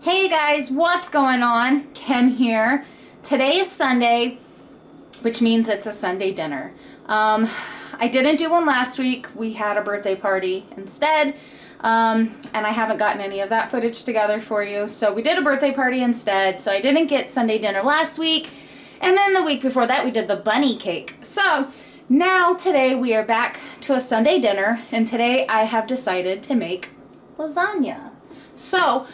Hey guys, what's going on? Kim here. Today is Sunday, which means it's a Sunday dinner. I didn't do one last week. We had a birthday party instead, and I haven't gotten any of that footage together for you. So we did a birthday party instead, so I didn't get Sunday dinner last week. And then the week before that, we did the bunny cake. So now today we are back to a Sunday dinner, and today I have decided to make lasagna. So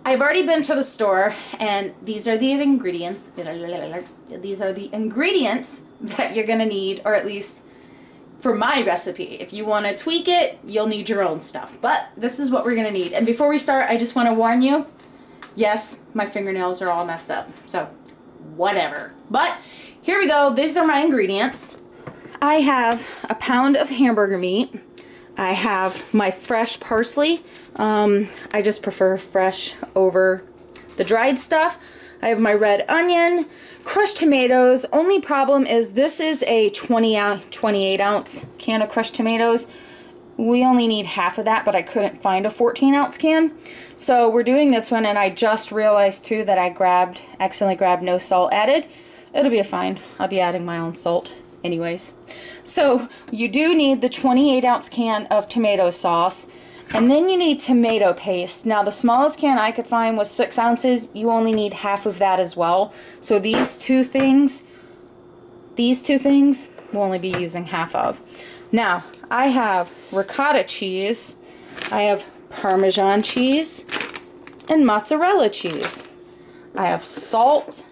I've already been to the store, and these are the ingredients. These are the ingredients that you're gonna need, or at least for my recipe. If you want to tweak it, you'll need your own stuff. But this is what we're gonna need. And before we start, I just want to warn you, yes, my fingernails are all messed up. So whatever. But here we go. These are my ingredients. I have a pound of hamburger meat. I have my fresh parsley. I just prefer fresh over the dried stuff. I have my red onion, crushed tomatoes. Only problem is this is a 28 ounce can of crushed tomatoes. We only need half of that, but I couldn't find a 14 ounce can. So we're doing this one, and I just realized too that I accidentally grabbed no salt added. It'll be fine. I'll be adding my own salt anyways. So you do need the 28 ounce can of tomato sauce, and then you need tomato paste. Now the smallest can I could find was 6 ounces. You only need half of that as well. So these two things we'll only be using half of. Now I have ricotta cheese, I have Parmesan cheese, and mozzarella cheese. I have salt,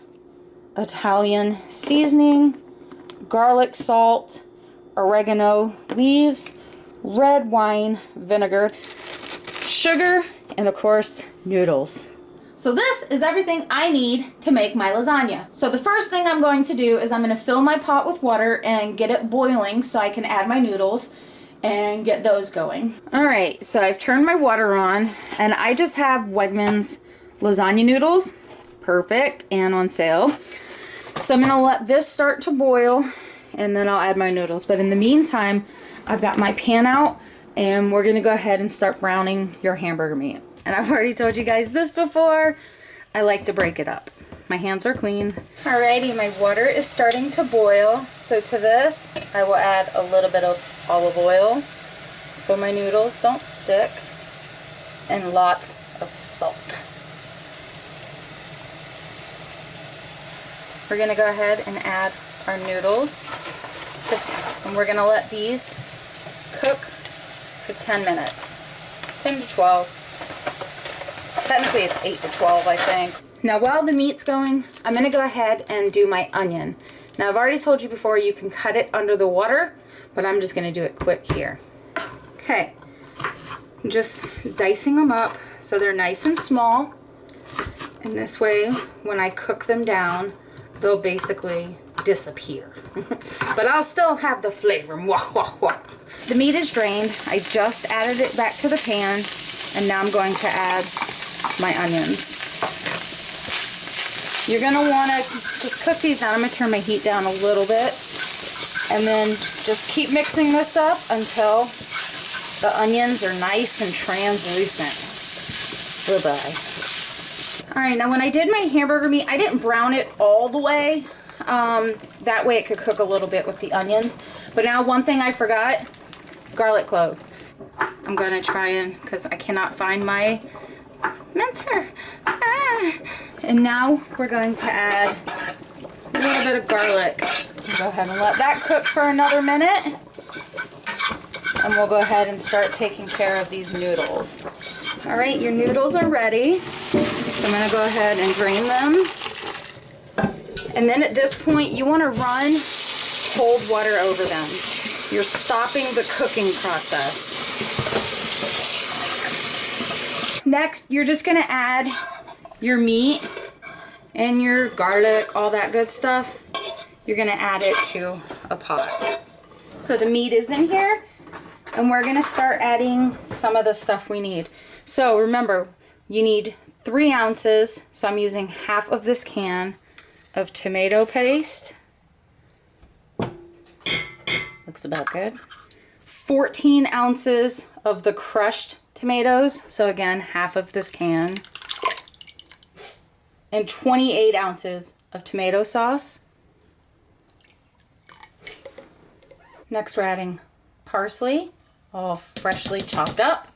Italian seasoning, garlic salt, oregano leaves, red wine vinegar, sugar, and of course, noodles. So this is everything I need to make my lasagna. So the first thing I'm going to do is I'm going to fill my pot with water and get it boiling so I can add my noodles and get those going. Alright, so I've turned my water on, and I just have Wegmans lasagna noodles. Perfect, and on sale. So I'm going to let this start to boil, and then I'll add my noodles. But in the meantime, I've got my pan out, and we're going to go ahead and start browning your hamburger meat. And I've already told you guys this before, I like to break it up. My hands are clean. Alrighty, my water is starting to boil. So to this, I will add a little bit of olive oil so my noodles don't stick, and lots of salt. We're going to go ahead and add our noodles, and we're going to let these cook for 10 minutes. 10 to 12. Technically it's 8 to 12, I think. Now while the meat's going, I'm going to go ahead and do my onion. Now I've already told you before you can cut it under the water, but I'm just going to do it quick here. Okay. Just dicing them up so they're nice and small. And this way, when I cook them down, they'll basically disappear. But I'll still have the flavor. Mwah, wah, wah. The meat is drained. I just added it back to the pan, and now I'm going to add my onions. You're going to want to just cook these down. I'm going to turn my heat down a little bit, and then just keep mixing this up until the onions are nice and translucent. Goodbye. Alright, now when I did my hamburger meat, I didn't brown it all the way. That way it could cook a little bit with the onions. But now one thing I forgot, garlic cloves. I'm going to try and, because I cannot find my mincer. And now we're going to add a little bit of garlic. Go ahead and let that cook for another minute. And we'll go ahead and start taking care of these noodles. Alright, your noodles are ready. So I'm going to go ahead and drain them. And then at this point, you want to run cold water over them. You're stopping the cooking process. Next, you're just going to add your meat and your garlic, all that good stuff. You're going to add it to a pot. So the meat is in here, and we're going to start adding some of the stuff we need. So remember, you need 3 ounces, so I'm using half of this can of tomato paste. Looks about good. 14 ounces of the crushed tomatoes, so again, half of this can. and 28 ounces of tomato sauce. Next we're adding parsley, all freshly chopped up.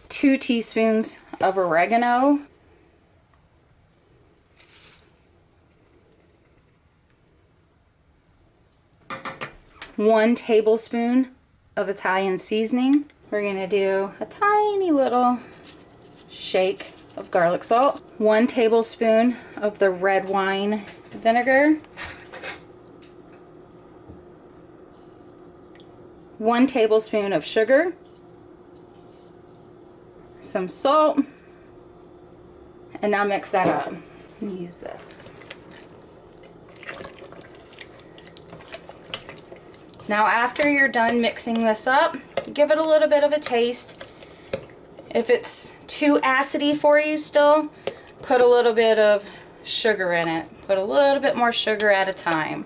2 teaspoons of oregano. 1 tablespoon of Italian seasoning. We're gonna do a tiny little shake of garlic salt. 1 tablespoon of the red wine vinegar. 1 tablespoon of sugar. Some salt. And now mix that up. Let me use this. Now after you're done mixing this up, give it a little bit of a taste. If it's too acidy for you still, put a little bit of sugar in it. Put a little bit more sugar at a time.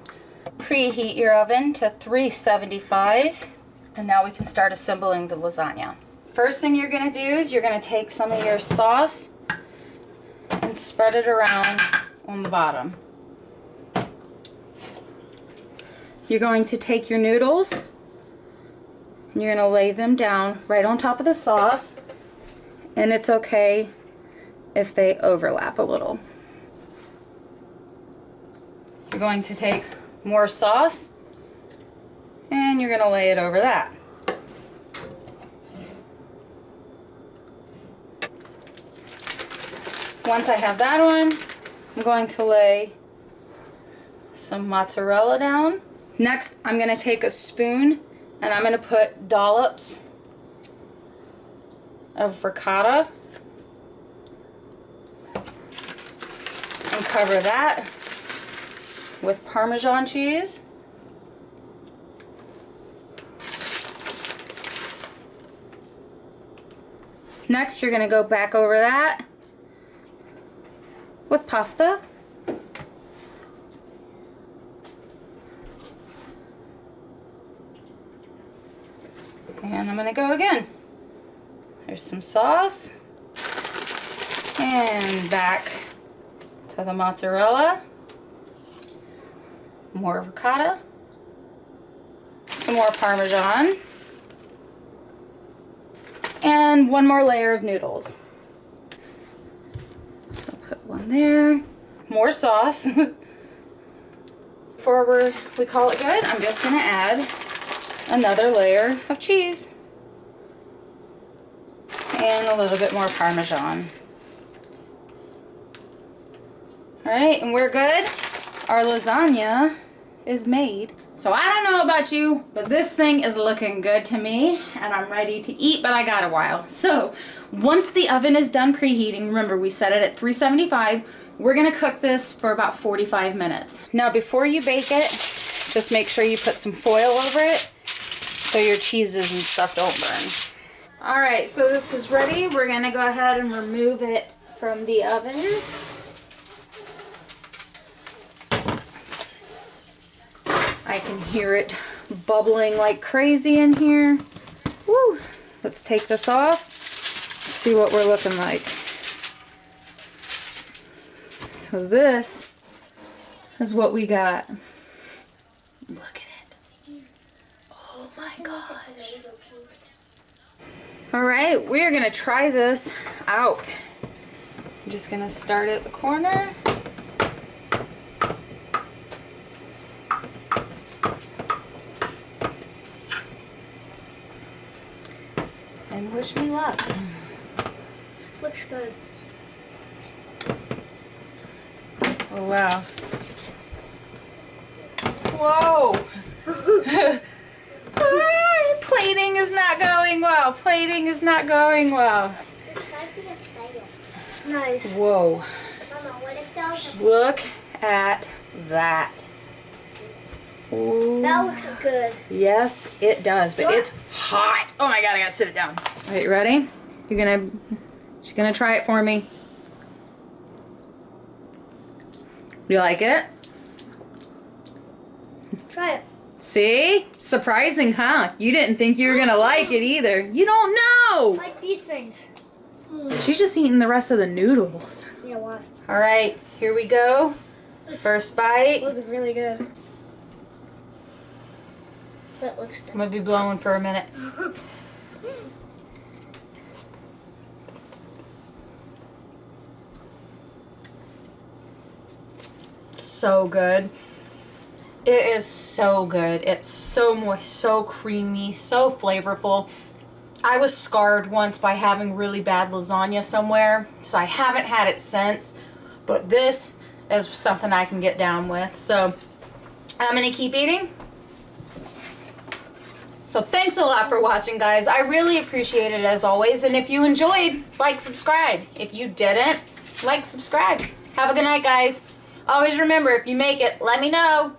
Preheat your oven to 375, and now we can start assembling the lasagna. First thing you're gonna do is you're gonna take some of your sauce and spread it around on the bottom. You're going to take your noodles and you're going to lay them down right on top of the sauce, and it's okay if they overlap a little. You're going to take more sauce and you're going to lay it over that. Once I have that on, I'm going to lay some mozzarella down. Next, I'm going to take a spoon and I'm going to put dollops of ricotta and cover that with Parmesan cheese. Next, you're going to go back over that with pasta. And I'm gonna go again. There's some sauce. And back to the mozzarella. More ricotta. Some more Parmesan. And 1 more layer of noodles. I'll put 1 there. More sauce. Before we call it good, I'm just gonna add another layer of cheese and a little bit more Parmesan. All right, and we're good. Our lasagna is made. So I don't know about you, but this thing is looking good to me, and I'm ready to eat, but I got a while. So once the oven is done preheating, remember we set it at 375, we're gonna cook this for about 45 minutes. Now before you bake it, just make sure you put some foil over it so your cheeses and stuff don't burn. All right, so this is ready. We're gonna go ahead and remove it from the oven. I can hear it bubbling like crazy in here. Woo! Let's take this off. See what we're looking like. So this is what we got. Look at it. Oh my gosh. All right, we're gonna try this out. I'm just gonna start at the corner. And wish me luck. Looks good. Oh wow. Whoa. Plating is not going well. Plating is not going well. This might be a fail. Nice. Whoa. Mama, what if that was a... Look at that. Ooh. That looks good. Yes, it does, but it's hot. Oh my god, I gotta sit it down. All right, you ready? She's gonna try it for me. You like it? Try it. See? Surprising, huh? You didn't think you were gonna like it either. You don't know! Like these things. She's just eating the rest of the noodles. Yeah, why? All right, here we go. First bite. Looks really good. That looks good. I'm gonna be blowing for a minute. So good. It is so good. It's so moist, so creamy, so flavorful. I was scarred once by having really bad lasagna somewhere, so I haven't had it since. But this is something I can get down with. So I'm gonna keep eating. So thanks a lot for watching, guys. I really appreciate it as always. And if you enjoyed, like, subscribe. If you didn't, like, subscribe. Have a good night, guys. Always remember, if you make it, let me know.